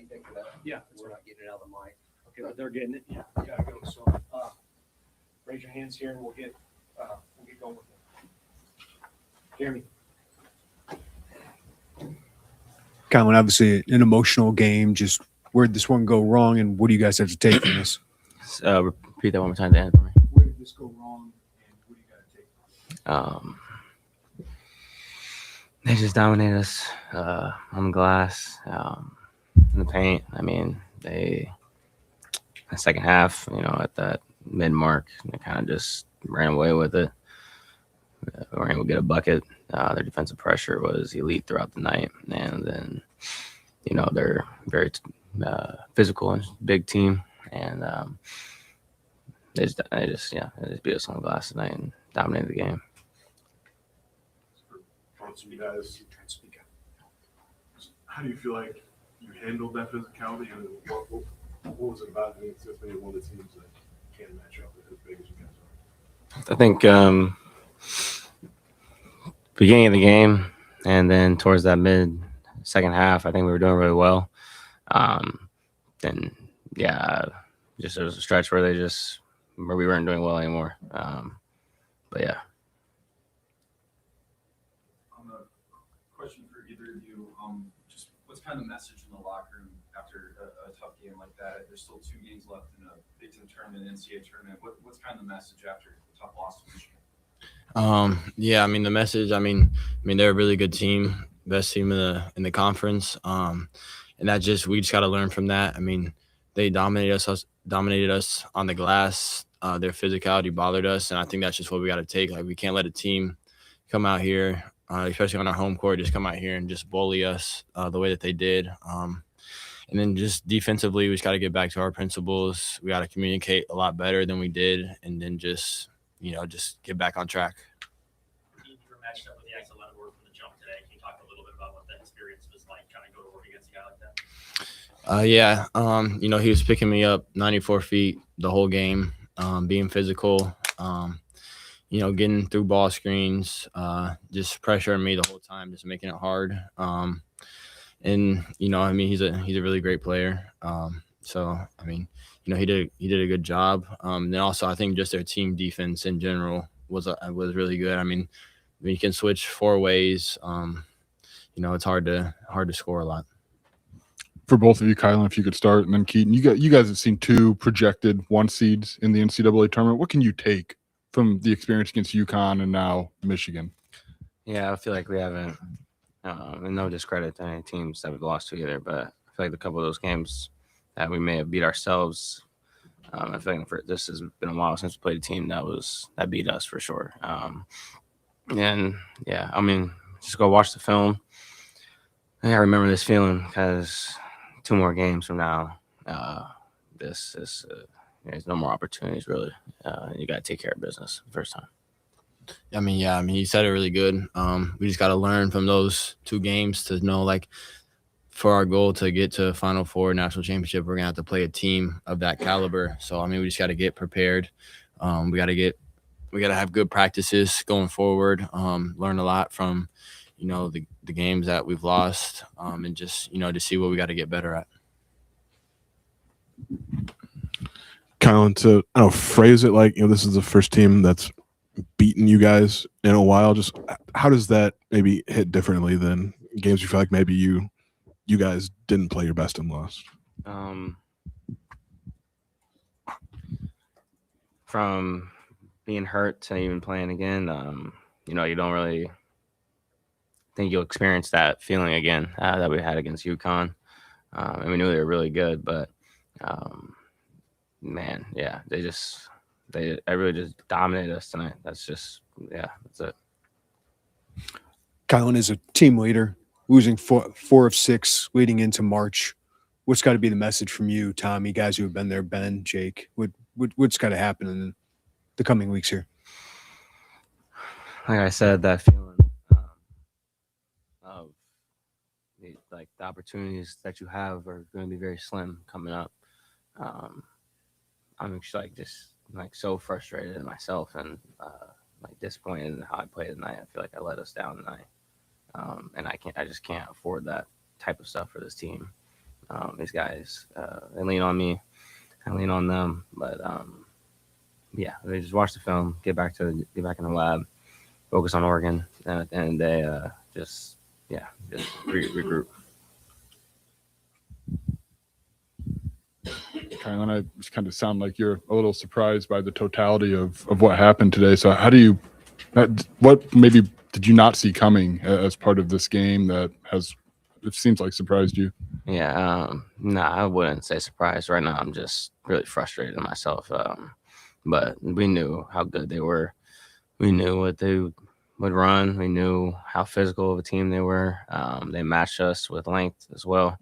They pick it up. Yeah. We're not getting it out of the mic. Okay, but they're getting it. Yeah, you gotta go. So raise your hands here, and we'll get going with it. Jeremy. Colin, obviously an emotional game. Just where'd this one go wrong, and what do you guys have to take from this? Repeat that one more time, Dan, for me. Where did this go wrong, and what do you got to take? They just dominated us on the glass, in the paint. I mean, the second half, at that mid mark, they kind of just ran away with it. We were able to get a bucket. Their defensive pressure was elite throughout the night, and then they're very physical and big team, and they just beat us on the glass tonight and dominated the game. You guys, how do you feel like you handled that physicality, and what was it about against maybe one of the teams that can match up as big as you guys are? I think beginning of the game and then towards that mid second half, I think we were doing really well. Then just there was a stretch where we weren't doing well anymore. But yeah. Question for either of you. Just what's kind of the message in the locker room after a tough game like that? There's still 2 games left in a Big Ten tournament, NCAA tournament. What's kind of the message after a tough loss to Michigan? The message. They're a really good team, best team in the conference. And we just got to learn from that. They dominated us on the glass. Their physicality bothered us, and I think that's just what we got to take. Like, we can't let a team come out here, especially on our home court, just come out here and just bully us the way that they did. And then just defensively, we just got to get back to our principles. We got to communicate a lot better than we did, and then just get back on track. You were matched up with the Axel Underwood from the jump today. Can you talk a little bit about what that experience was like, trying to go to work against a guy like that? He was picking me up 94 feet the whole game, being physical, getting through ball screens, just pressuring me the whole time, just making it hard. He's a really great player. He did a good job. Then also, I think just their team defense in general was really good. You can switch 4 ways. It's hard to score a lot. For both of you, Kylan, if you could start, and then Keaton, you guys have seen 2 projected 1 seeds in the NCAA tournament. What can you take from the experience against UConn and now Michigan? Yeah, I feel like we haven't, and no discredit to any teams that we've lost to either, but I feel like a couple of those games that we may have beat ourselves. I feel like this has been a while since we played a team that beat us for sure. Just go watch the film. I remember this feeling because 2 more games from now, there's no more opportunities really. You got to take care of business the first time. He said it really good. We just got to learn from those 2 games to know, like, for our goal to get to Final Four national championship, we're gonna have to play a team of that caliber. So we just got to get prepared. We got to have good practices going forward. Learn a lot from the games that we've lost, and just to see what we got to get better at. Colin, to phrase it like this is the first team that's beaten you guys in a while. Just how does that maybe hit differently than games you feel like maybe you guys didn't play your best and lost? From being hurt to even playing again, you don't really think you'll experience that feeling again that we had against UConn. And we knew they were really good, but they really just dominated us tonight. That's it. Kylan is a team leader, losing 4 of 6 leading into March. What's got to be the message from you, Tommy, guys who have been there, Ben, Jake? What's got to happen in the coming weeks here? Like I said, that feeling of the opportunities that you have are going to be very slim coming up. I'm actually just so frustrated in myself and disappointed in how I played tonight. I feel like I let us down tonight, and I just can't afford that type of stuff for this team. These guys, they lean on me, I lean on them. But yeah, they just watch the film, get back in the lab, focus on Oregon, and at the end of the day, just regroup. Kylan, I just kind of sound like you're a little surprised by the totality of what happened today. So how do you, what maybe did you not see coming as part of this game that has, it seems like surprised you? Yeah, no, I wouldn't say surprised. Right now, I'm just really frustrated with myself. But we knew how good they were. We knew what they would run. We knew how physical of a team they were. They matched us with length as well.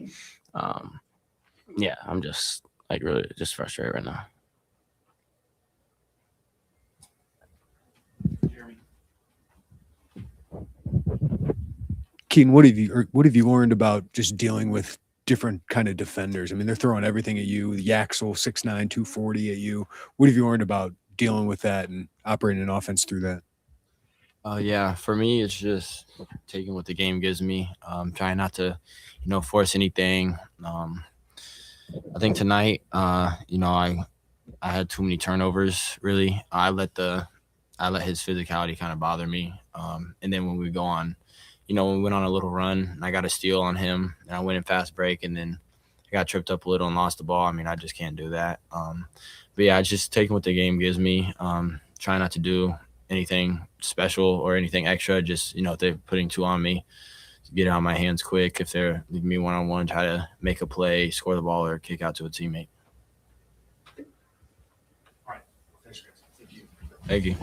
Yeah, I'm just like really just frustrated right now. Jeremy. Keen, what have you learned about just dealing with different kind of defenders? I mean, they're throwing everything at you. The Yaxel 6'9", 240 at you. What have you learned about dealing with that and operating an offense through that? Yeah, for me, it's just taking what the game gives me. Trying not to, force anything. I think tonight, I had too many turnovers. Really, I let his physicality kind of bother me. And then when we go on, when we went on a little run, and I got a steal on him, and I went in fast break, and then I got tripped up a little and lost the ball. I mean, I just can't do that. But yeah, it's just taking what the game gives me. Trying not to do anything special or anything extra. Just if they're putting two on me, get it out of my hands quick. If they're leaving me one-on-one, try to make a play, score the ball, or kick out to a teammate. All right. Thanks, guys. Thank you. Thank you.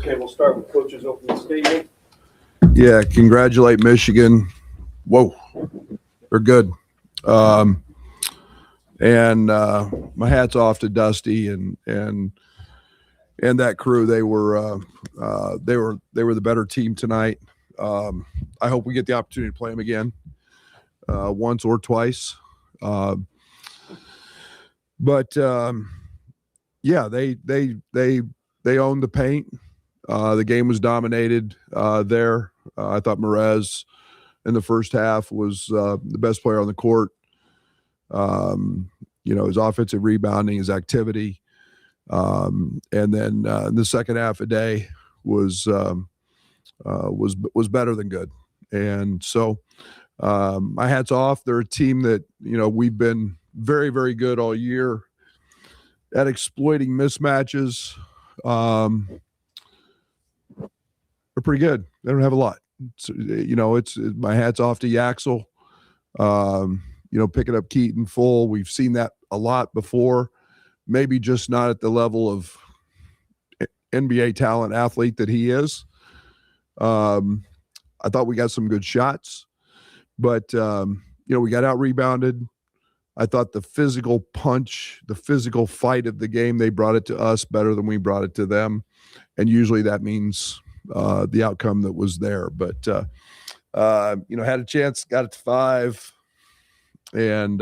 Okay, we'll start with coach's opening statement. Yeah, congratulate Michigan. Whoa, they're good. And my hat's off to Dusty and that crew. They were the better team tonight. I hope we get the opportunity to play them again, once or twice. But yeah, they owned the paint. The game was dominated there. I thought Merez in the first half was the best player on the court. His offensive rebounding, his activity. And then in the second half a day was better than good. And so my hat's off. They're a team that, we've been very, very good all year at exploiting mismatches. They're pretty good. They don't have a lot. So, it's my hat's off to Yaxel. Picking up Keaton full. We've seen that a lot before. Maybe just not at the level of NBA talent athlete that he is. I thought we got some good shots, but we got out rebounded. I thought the physical punch, the physical fight of the game, they brought it to us better than we brought it to them. And usually that means the outcome that was there. But, had a chance, got it to 5. And,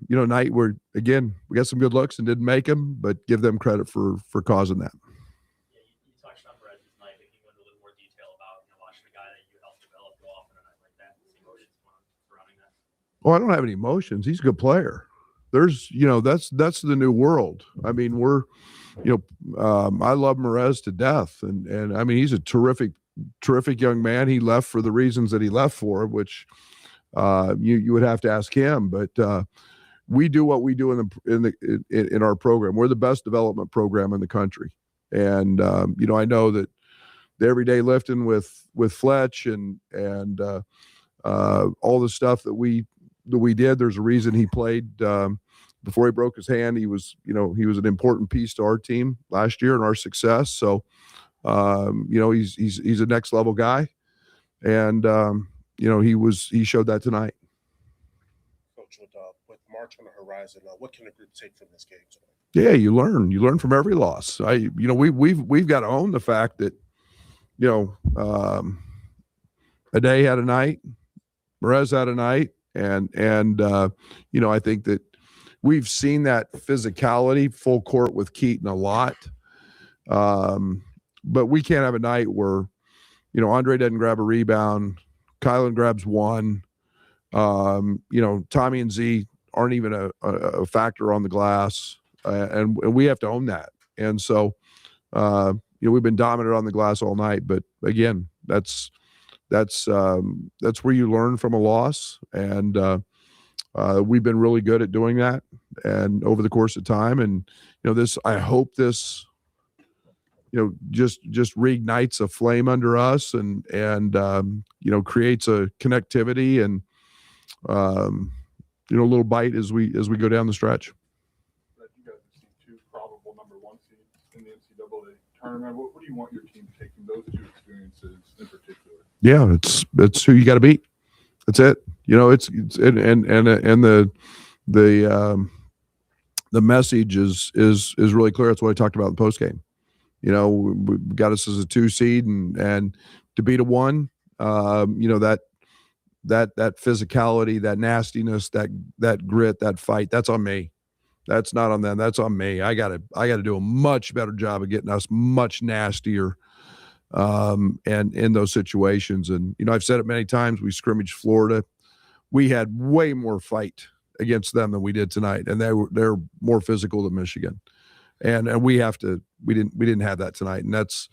night where, again, we got some good looks and didn't make them, but give them credit for causing that. Yeah, you touched on Brad tonight, but can you go into a little more detail about watching a guy that you helped develop go off on a night like that, and the emotions surrounding that? Oh, I don't have any emotions. He's a good player. There's, that's the new world. I mean, I love Merez to death. And I mean, he's a terrific young man. He left for the reasons that he left for, which you would have to ask him. But we do what we do in our program. We're the best development program in the country. And, I know that the everyday lifting with Fletch and all the stuff that we did, there's a reason he played before he broke his hand. He was an important piece to our team last year and our success. So, he's a next level guy. And, he showed that tonight. Coach, with March on the horizon, what can the group take from this game tonight? Yeah, you learn from every loss. We've got to own the fact that, a day had a night, Merez had a night. And I think that we've seen that physicality full court with Keaton a lot. But we can't have a night where, Andre doesn't grab a rebound, Kylan grabs one. Tommy and Z aren't even a factor on the glass. And we have to own that. And so, we've been dominant on the glass all night, but again, that's where you learn from a loss. And, we've been really good at doing that and over the course of time. And, I hope this, just reignites a flame under us and creates a connectivity and, a little bite as we go down the stretch. You guys have seen 2 probable number 1 seeds in the NCAA tournament. What do you want your team to take from those 2 experiences in particular? Yeah, it's who you got to beat. That's it. The message is really clear. That's what I talked about in the postgame. We got us as a 2 seed and to beat a 1, that physicality, that nastiness, that grit, that fight, that's on me. That's not on them. That's on me. I gotta do a much better job of getting us much nastier and in those situations. And, I've said it many times, we scrimmaged Florida. We had way more fight against them than we did tonight. And they're more physical than Michigan. And we didn't have that tonight. And that's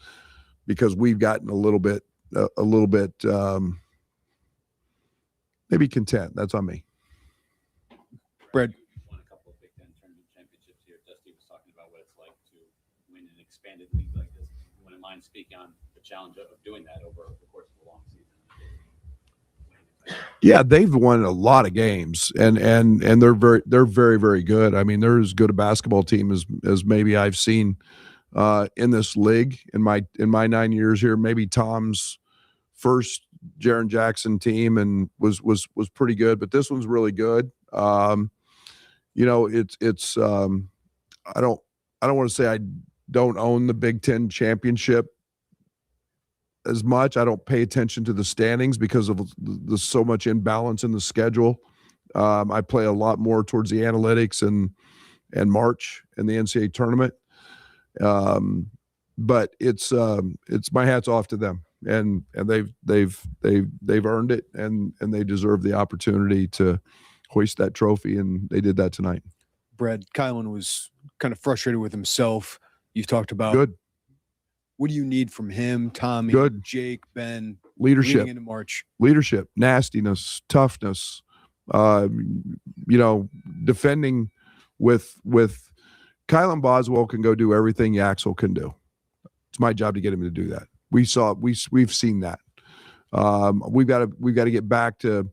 because we've gotten a little bit maybe content. That's on me. Brad. Won a couple of Big Ten tournament championships here. Dusty was talking about what it's like to win an expanded league like this. You wouldn't mind speaking on the challenge of doing that over the course of a long season? Yeah, they've won a lot of games, and they're very, very good. I mean, they're as good a basketball team as maybe I've seen in this league in my 9 years here. Maybe Tom's first Jaren Jackson team and was pretty good, but this one's really good. You know, it's I don't want to say I don't own the Big Ten championship as much. I don't pay attention to the standings because of the so much imbalance in the schedule. I play a lot more towards the analytics and March in the NCAA tournament. But it's my hat's off to them, and they've earned it, and they deserve the opportunity to hoist that trophy, and they did that tonight. Brad, Kylan was kind of frustrated with himself. You've talked about Good what do you need from him, Tommy, Good. Jake, Ben, leadership, leading into March? leadership, nastiness, toughness. You know, defending with Kylan Boswell can go do everything Yaxel can do. It's my job to get him to do that. We've seen that. We've got to get back to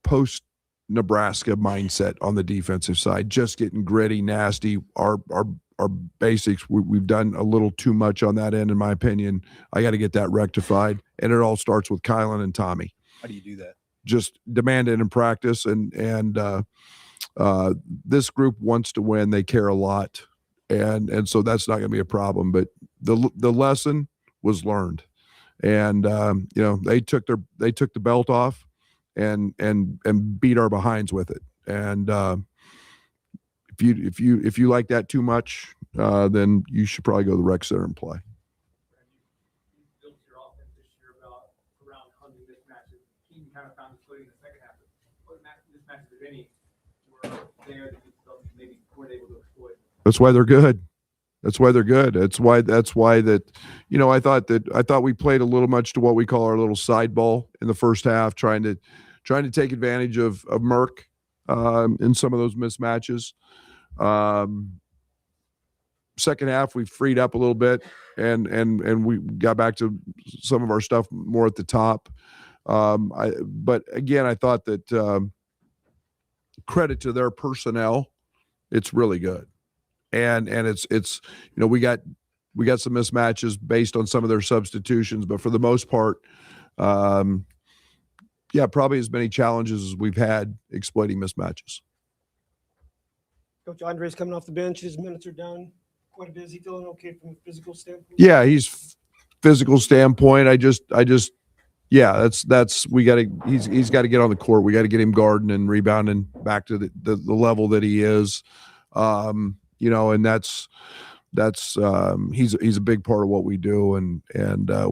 post Nebraska mindset on the defensive side, just getting gritty, nasty. Our basics, we've done a little too much on that end, in my opinion. I got to get that rectified, and it all starts with Kylan and Tommy. How do you do that? Just demand it in practice, and this group wants to win. They care a lot, and so that's not going to be a problem. But the lesson was learned, and you know, they took the belt off and beat our behinds with it. And if you like that too much, then you should probably go to the rec center and play. You built your offense this year around 100 mismatches. Keaton kind of found his footing in the second half. What mismatches, if any, were there that you felt you maybe weren't able to exploit? That's why they're good. That's why they're good. That's why that, you know, I thought we played a little much to what we call our little side ball in the first half, trying to take advantage of Merck in some of those mismatches. Second half, we freed up a little bit, and we got back to some of our stuff more at the top. But again, I thought that credit to their personnel, it's really good. And it's you know, we got some mismatches based on some of their substitutions, but for the most part, yeah, probably as many challenges as we've had exploiting mismatches. Coach Andre's coming off the bench. His minutes are down quite a bit. Is he feeling okay from a physical standpoint? Yeah, he's physical standpoint. I just yeah, that's he's got to get on the court. We got to get him guarding and rebounding back to the level that he is. You know, and that's he's a big part of what we do, and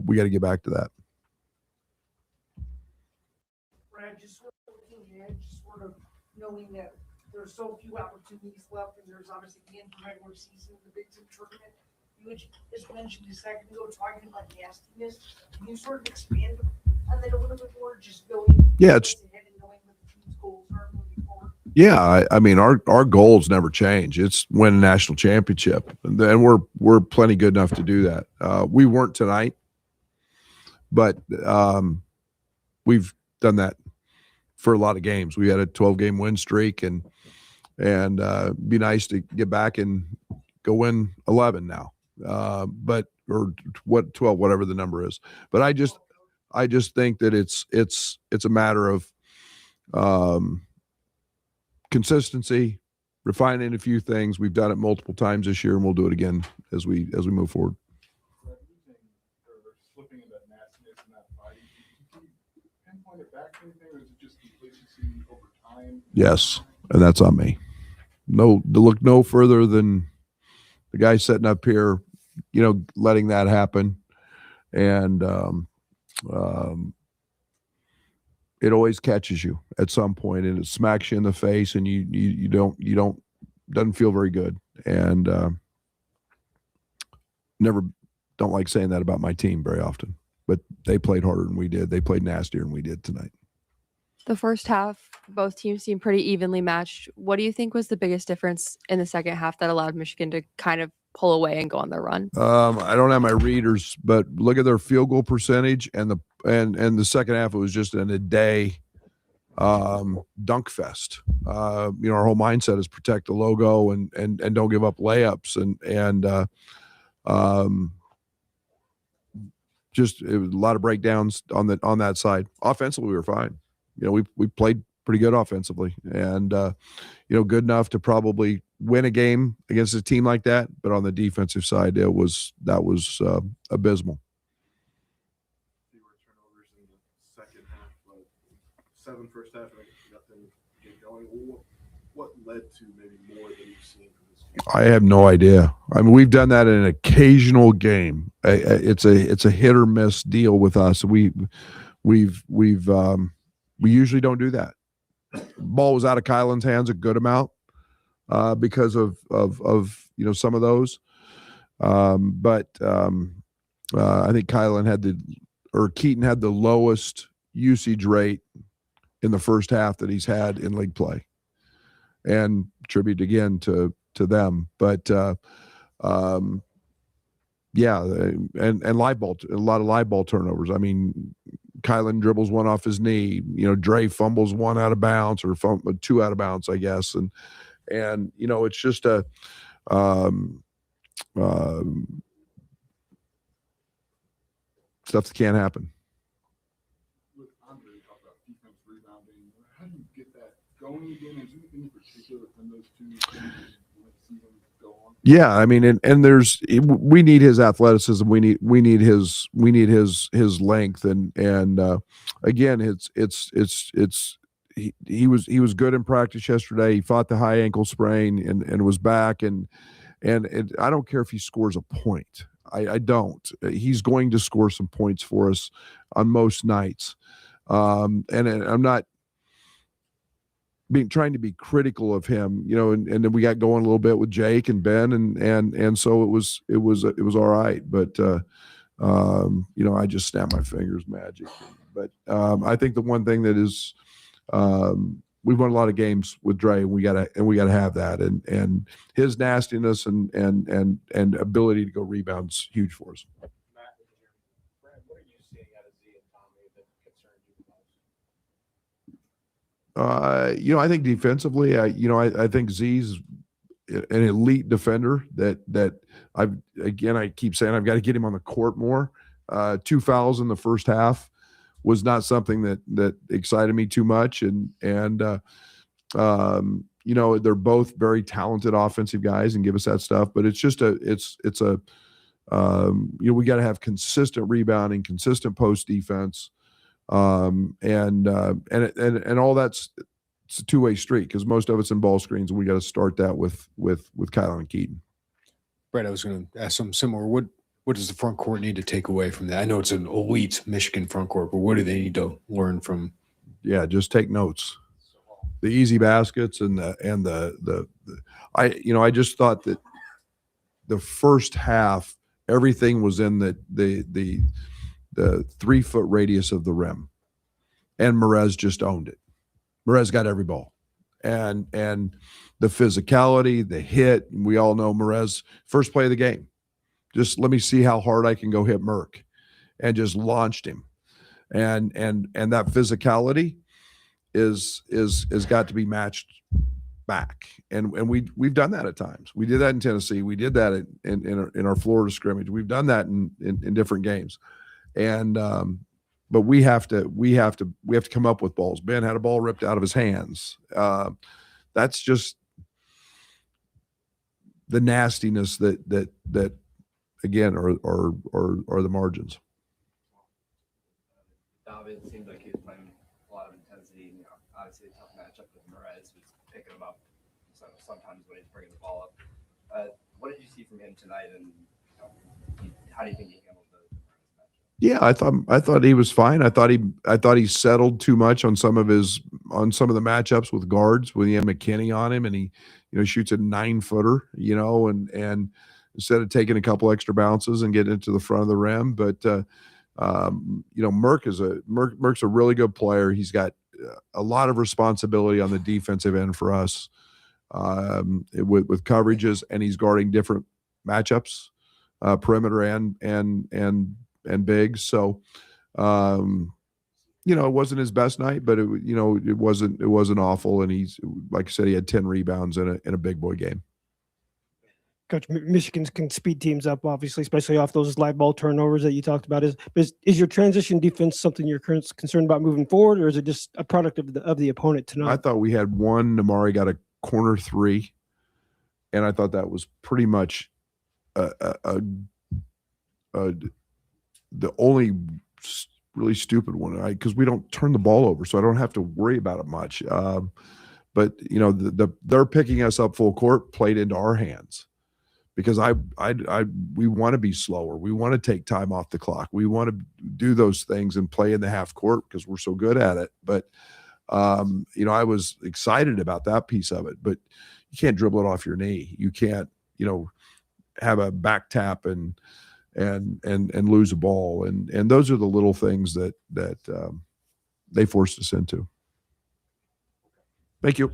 we got to get back to that. Brad, just sort of looking ahead, just sort of knowing that there's so few opportunities left, and there's obviously the end of regular season, the Big Ten tournament. You just mentioned a second ago talking about nastiness. Can you sort of expand on that a little bit more? Just knowing, Yeah, it's ahead and knowing what the team's goals are moving forward. yeah. I mean, our goals never change. It's win a national championship, and we're plenty good enough to do that. We weren't tonight, but we've done that for a lot of games. We had a 12-game win streak, and be nice to get back and go win 11 now. But or what 12, whatever the number is. But I just think that it's a matter of consistency, refining a few things. We've done it multiple times this year, and we'll do it again as we move forward. Slipping into that nastiness and that fight, did you pinpoint it back to anything, or is it just complacency over time? Yes, and that's on me. No, to look no further than the guy sitting up here, you know, letting that happen, and it always catches you at some point, and it smacks you in the face, and you don't doesn't feel very good, and don't like saying that about my team very often, but they played harder than we did. They played nastier than we did tonight. The first half, both teams seemed pretty evenly matched. What do you think was the biggest difference in the second half that allowed Michigan to kind of pull away and go on their run? I don't have my readers, but look at their field goal percentage, and the second half, it was just in a day dunk fest. Our whole mindset is protect the logo and don't give up layups just it was a lot of breakdowns on that side. Offensively, we were fine. We played pretty good offensively, and good enough to probably win a game against a team like that. But on the defensive side, that was abysmal. Fewer turnovers in the second half, but 7 first half, and nothing get going. What led to maybe more than you've seen from this game? I have no idea. I mean, we've done that in an occasional game. It's a hit or miss deal with us. We usually don't do that. Ball was out of Kylan's hands a good amount because of some of those. But I think Keaton had the lowest usage rate in the first half that he's had in league play, and tribute again to them. But yeah, and live ball, a lot of live ball turnovers. I mean, Kylan dribbles one off his knee. Dre fumbles one out of bounds, or two out of bounds, I guess. And it's just stuff that can't happen. With Andre, you talk about defense rebounding. How do you get that going again? Is there anything in particular from those two things you want to see them go on? Yeah, I mean, we need his athleticism. We need his length, and again, he was good in practice yesterday. He fought the high ankle sprain and was back, and I don't care if he scores a point. I don't. He's going to score some points for us on most nights, and I'm not trying to be critical of him, and then we got going a little bit with Jake and Ben, and so it was all right. But I just snap my fingers, magic. But I think the one thing that is, we've won a lot of games with Dre, and we gotta have that, and his nastiness and ability to go rebounds huge for us. Brad, what are you seeing out of Z and Tommy that concerns you the most? I think defensively, I think Z's an elite defender that I keep saying I've got to get him on the court more. 2 fouls in the first half was not something that excited me too much. And they're both very talented offensive guys and give us that stuff, but it's just we got to have consistent rebounding, consistent post defense. And all that's, it's a two-way street, because most of it's in ball screens, and we got to start that with Kylan and Keaton. Brett, I was going to ask something similar. What does the front court need to take away from that? I know it's an elite Michigan front court, but what do they need to learn from? Yeah, just take notes. The easy baskets I just thought that the first half, everything was in the 3-foot radius of the rim, and Merez just owned it. Merez got every ball, and the physicality, the hit. We all know Merez, first play of the game. Just let me see how hard I can go hit Merck, and just launched him. And that physicality is got to be matched back. And we've done that at times. We did that in Tennessee. We did that in our Florida scrimmage. We've done that in different games. And but we have to come up with balls. Ben had a ball ripped out of his hands. That's just the nastiness that again are the margins. David seemed like he was playing a lot of intensity. Obviously, a tough matchup with Merez, was picking him up sometimes when he's bringing the ball up. What did you see from him tonight, and how do you think he handled the matchup? Yeah, I thought he was fine. I thought he settled too much on some of the matchups with guards when he had McKinney on him, and he shoots a 9-footer, and instead of taking a couple extra bounces and getting into the front of the rim. But Merck's a really good player. He's got a lot of responsibility on the defensive end for us with coverages, and he's guarding different matchups, perimeter and bigs. So you know, it wasn't his best night, but it wasn't awful. And he's, like I said, he had 10 rebounds in a big boy game. Coach, Michigan can speed teams up, obviously, especially off those live ball turnovers that you talked about. Is your transition defense something you're concerned about moving forward, or is it just a product of the opponent tonight? I thought we had one. Namari got a corner three, and I thought that was pretty much the only really stupid one. Because we don't turn the ball over, so I don't have to worry about it much. But you know, they're picking us up full court, played into our hands. Because we want to be slower. We want to take time off the clock. We want to do those things and play in the half court because we're so good at it. But you know, I was excited about that piece of it. But you can't dribble it off your knee. You can't, you know, have a back tap and lose a ball. And those are the little things that they forced us into. Thank you.